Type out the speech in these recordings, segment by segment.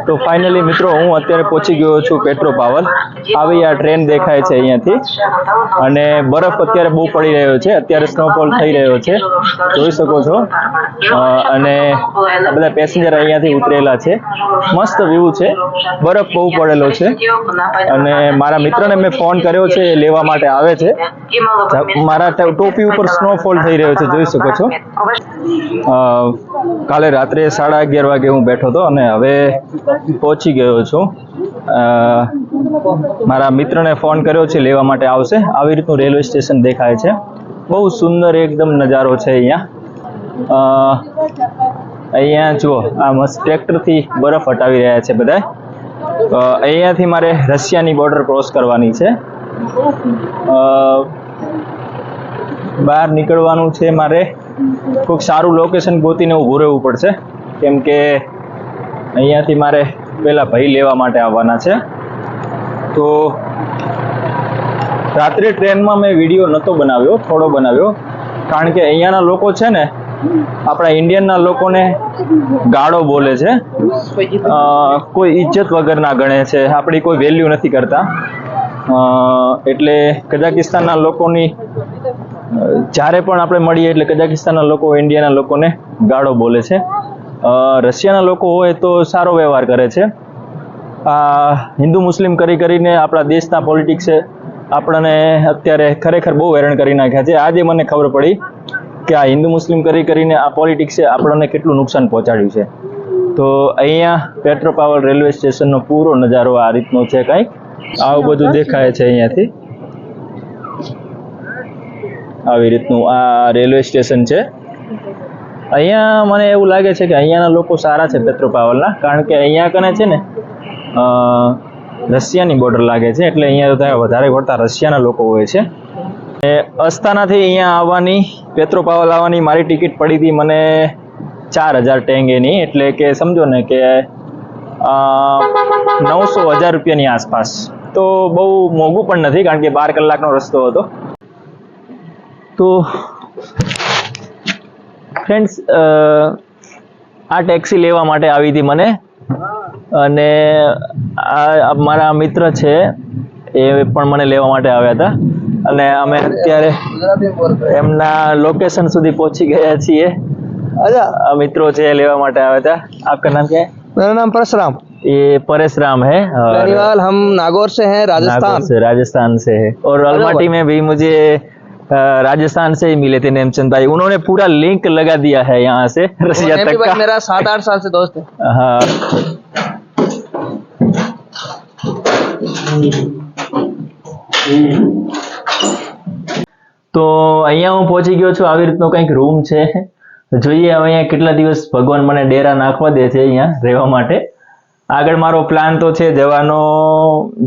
તો ફાઇનલી મિત્રો હું અત્યારે પહોંચી ગયો છું પેટ્રોપાવલ. આવી આ ટ્રેન દેખાય છે અહીંયાથી, અને બરફ અત્યારે બહુ પડી રહ્યો છે. અત્યારે સ્નોફોલ થઈ રહ્યો છે, જોઈ શકો છો. અને આ બધા પેસેન્જર અહીંયાથી ઉતરેલા છે. મસ્ત વ્યૂ છે, બરફ બહુ પડેલો છે. અને મારા મિત્રને મેં ફોન કર્યો છે, એ લેવા માટે આવે છે. મારા ટોપી ઉપર સ્નોફોલ થઈ રહ્યો છે, જોઈ શકો છો. કાલે રાત્રે 11:30 વાગે હું બેઠો હતો અને હવે પહોંચી ગયો છું. મારા મિત્રને ફોન કર્યો છે, લેવા માટે આવશે. આવી રીતનું રેલવે સ્ટેશન દેખાય છે. બહુ સુંદર એકદમ નજારો છે અહીંયા. અહીંયા જુઓ, આ મસ્ત ટ્રેક્ટરથી બરફ હટાવી રહ્યા છે બધા. અહીંયાથી મારે રશિયાની બોર્ડર ક્રોસ કરવાની છે. બહાર નીકળવાનું છે મારે. કોઈક સારું લોકેશન ગોતીને ઊભું રહેવું પડશે, કેમ કે અહીંયાથી મારે પેલા ભાઈ લેવા માટે આવવાના છે. તો રાત્રે ટ્રેનમાં મેં વિડીયો નહોતો બનાવ્યો, થોડો બનાવ્યો, કારણ કે અહીંયાના લોકો છે ને, આપણા ઇન્ડિયનના લોકોને ગાળો બોલે છે, કોઈ ઇજ્જત વગરના ગણે છે, આપણી કોઈ વેલ્યુ નથી કરતા. એટલે કઝાકિસ્તાનના લોકોની જ્યારે પણ આપણે મળીએ એટલે કઝાકિસ્તાનના લોકો ઇન્ડિયાના લોકોને ગાળો બોલે છે. રશિયાના લોકો હોય તો સારો વ્યવહાર કરે છે. હિન્દુ મુસ્લિમ કરીને આપણા દેશના પોલિટિક્સે આપણને અત્યારે ખરેખર બહુ હેરાન કરી નાખ્યા છે. આજે મને ખબર પડી કે આ હિન્દુ મુસ્લિમ કરીને આ પોલિટિક્સે આપણને કેટલું નુકસાન પહોંચાડ્યું છે. તો અહીંયા પેટ્રોપાવલ રેલવે સ્ટેશનનો પૂરો નજારો આ રીતનો છે. કંઈક આવું બધું દેખાય છે અહીંયાથી. આવી રીતનું આ રેલવે સ્ટેશન છે. અહીંયા મને એવું લાગે છે કે અહીંયાના લોકો સારા છે પેટ્રોપાવલના, કારણ કે અહીંયા કને છે ને રશિયાની બોર્ડર લાગે છે, એટલે અહીંયા વધારે પડતા રશિયાના લોકો હોય છે. અસ્તાનાથી અહીંયા આવવાની, પેટ્રોપાવલ આવવાની મારી ટિકિટ પડી હતી મને 4000 ટેંગેની, એટલે કે સમજો ને કે 900-1000 રૂપિયાની આસપાસ. તો બહુ મોંઘું પણ નથી, કારણ કે 12 કલાકનો રસ્તો હતો. તો ફ્રેન્ડ્સ, આ ટેક્સી લેવા માટે આવી હતી મને, અને આ મારા મિત્ર છે, એ પણ મને લેવા માટે આવ્યા હતા. અને અમે અત્યારે એમના લોકેશન સુધી પહોંચી ગયા છીએ. મિત્રો છે, લેવા માટે આવ્યા હતા. આપકા નામ क्या है? मेरा नाम परशुराम। ये परेशराम है। बेनीवाल, हम नागौर से हैं, राजस्थान से है। और अलमाटी में भी मुझे राजस्थान से ही मिले थे नेमचंद भाई, उन्होंने पूरा लिंक लगा दिया है यहाँ से रसिया तक का। मेरा 7-8 साल से दोस्त है। हाँ, તો અહીંયા હું પહોંચી ગયો છું. આવી રીતનો કંઈક રૂમ છે. જોઈએ હવે અહીંયા કેટલા દિવસ ભગવાન મને ડેરા નાખવા દે છે અહીંયા રહેવા માટે. આગળ મારો પ્લાન તો છે જવાનો,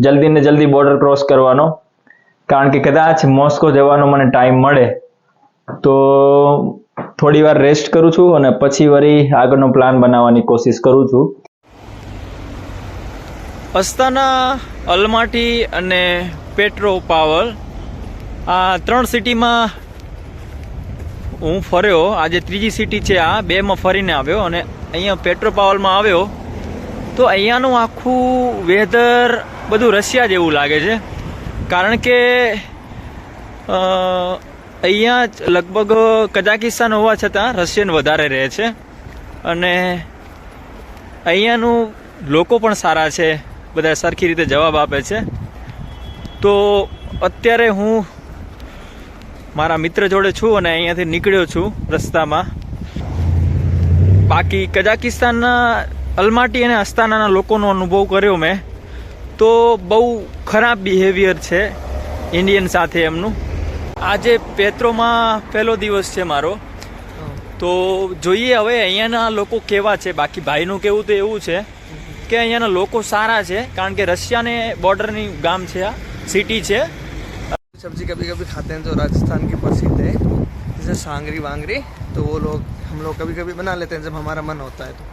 જલ્દી ને જલ્દી બોર્ડર ક્રોસ કરવાનો, કારણ કે કદાચ મોસ્કો જવાનો મને ટાઈમ મળે તો થોડી વાર રેસ્ટ કરું છું અને પછી વળી આગળનો પ્લાન બનાવવાની કોશિશ કરું છું. અસ્તાના, અલમાટી અને પેટ્રોપાવલ, આ 3 સિટીમાં હું ફર્યો. આજે ત્રીજી સિટી છે આ. 2માં ફરીને આવ્યો અને અહીંયા પેટ્રોપાવલમાં આવ્યો તો અહીંયાનું આખું વેધર બધું રશિયા જેવું લાગે છે, કારણ કે અહીંયા લગભગ કઝાકિસ્તાન હોવા છતાં રશિયન વધારે રહે છે. અને અહીંયાનું લોકો પણ સારા છે, બધા સરખી રીતે જવાબ આપે છે. તો અત્યારે હું મારા મિત્ર જોડે છું અને અહીંયાથી નીકળ્યો છું રસ્તામાં. બાકી કઝાકિસ્તાનના અલમાટી અને અસ્તાનાના લોકોનો અનુભવ કર્યો મેં, તો બહુ ખરાબ બિહેવિયર છે ઇન્ડિયન સાથે એમનું. આજે પેટ્રોમાં પહેલો દિવસ છે મારો, તો જોઈએ હવે અહીંયાના લોકો કેવા છે. બાકી ભાઈનું કહેવું તો એવું છે કે અહીંયાના લોકો સારા છે, કારણ કે રશિયાને બોર્ડરની ગામ છે, આ સિટી છે. सब्जी कभी कभी खाते हैं जो राजस्थान की प्रसिद्ध है, जैसे सांगरी वांगरी, तो वो लोग हम लोग कभी कभी बना लेते हैं जब हमारा मन होता है तो.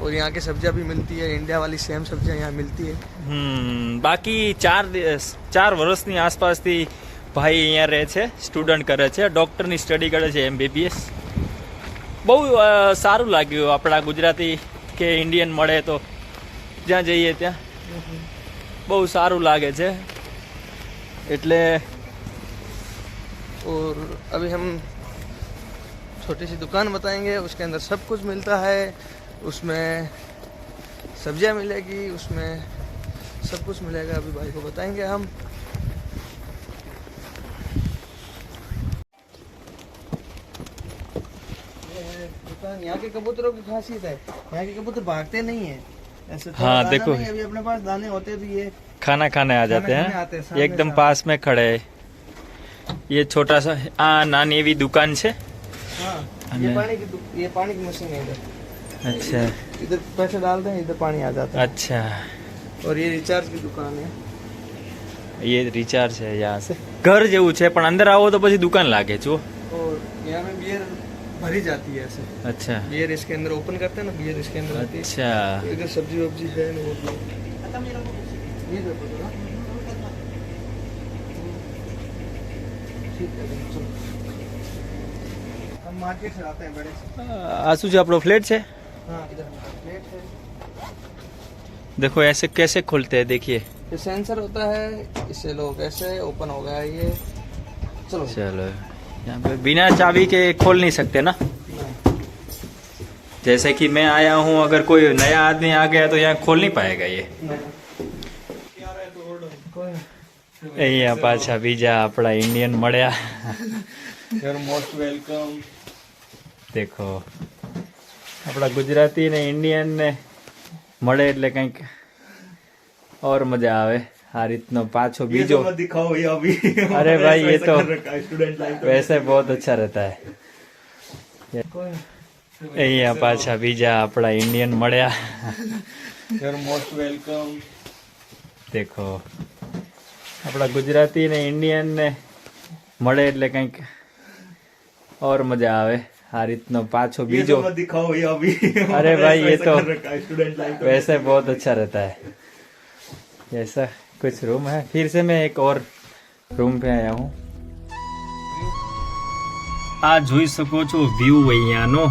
और यहाँ की सब्जियाँ भी मिलती है, इंडिया वाली सेम सब्जियाँ यहाँ मिलती है. બાકી 4 વર્ષની આસપાસથી ભાઈ અહીંયા રહે છે, સ્ટુડન્ટ કરે છે, ડૉક્ટરની સ્ટડી કરે છે, MBBS. બહુ સારું લાગ્યું આપણા ગુજરાતી કે ઇન્ડિયન મળે તો જ્યાં જઈએ ત્યાં બહુ સારું લાગે છે એટલે और अभी हम छोटी सी दुकान बताएंगे, उसके अंदर सब कुछ मिलता है, उसमें सब्जियां मिलेगी, उसमें सब कुछ मिलेगा। अभी भाई को बताएंगे हम। ये दुकान, यहाँ के कबूतरों की खासियत है, यहाँ के कबूतर भागते नहीं है ऐसे। थोड़ा हाँ, दाना देखो। नहीं, अभी अपने पास दाने होते तो ये खाना खाने आ जाते खाना खाने आते हैं, हैं सामने एकदम सामने। पास में खड़े है ये छोटा सा नानी एवी दुकान છે हाँ, हमें- ये पानी की मशीन है इधर। अच्छा इधर पैसे डालते हैं, इधर पानी आ जाता है। अच्छा और ये रिचार्ज की दुकान है। ये रिचार्ज है यहाँ से घर જેવું છે પણ અંદર આવો તો પછી દુકાન લાગે છો और यहाँ में बियर भरी जाती है ऐसे। अच्छा बियर इसके अंदर ओपन करते हैं ना, बियर इसके अंदर आती है। अच्छा इधर सब्जी वब्जी है ना, वो भी। ये देखो जरा। ठीक है, चलो। हम मार्केट से आते हैं बड़े से। આ શું છે આપણો ફ્લેટ છે हाँ, इधर हमारा प्लेट है। देखो ऐसे कैसे खोलते हैं देखिए ये सेंसर होता है, इससे लोग ऐसे ओपन हो गया ये। चलो चलो यहाँ पे बिना चाबी के खोल नहीं सकते ना जैसे कि मैं आया हूँ अगर कोई नया आदमी आ गया तो यहाँ खोल नहीं पाएगा ये અહીંયા પાછા બીજા આપણા ઇન્ડિયન મળ્યા You're most welcome. દેખો આપણા ગુજરાતી ને ઇન્ડિયન ને મળે એટલે કંઈક और मजा आवे आ રીતનો પાછો બીજો दिखाओ ये अभी। अरे भाई ये तो स्टूडेंट लाइफ वैसे बहुत अच्छा रहता है અહીંયા પાછા બીજા આપણા ઇન્ડિયન મળ્યા You're most welcome. દેખો આપણા ગુજરાતી ને ઇન્ડિયન ને મળે એટલે કંઈક और मजा आवे आ રીતનો પાછો બીજો दिखाओ ये अभी। अरे भाई ये तो स्टूडेंट लाइफ वैसे बहुत अच्छा रहता है ऐसा कुछ रूम है फिर से मैं एक और रूम पे आया हूँ આ જોઈ શકો છો વ્યૂ અહીંયાનો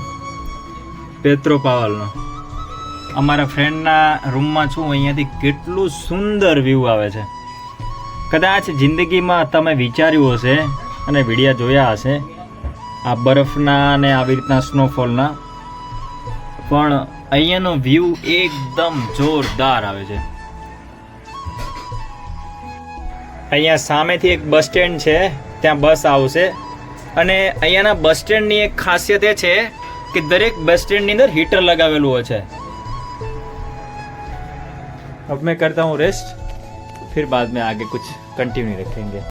પેટ્રોપાવલનો અમારા ફ્રેન્ડના રૂમમાં છું અહીંયાથી કેટલું સુંદર વ્યૂ આવે છે કદાચ જિંદગીમાં તમે વિચાર્યું હશે અને વિડીયા જોયા હશે આ બરફના અને આવી રીતના સ્નોફોલના પણ અહીંયાનો વ્યૂ એકદમ જોરદાર આવે છે અહીંયા સામેથી એક બસ સ્ટેન્ડ છે ત્યાં બસ આવશે અને અહીંયાના બસ સ્ટેન્ડની એક ખાસિયત એ છે કે દરેક બસ સ્ટેન્ડની અંદર હીટર લગાવેલું હોય છે अब मैं करता हूँ रेस्ट फिर बाद में आगे कुछ कंटिन्यू रखेंगे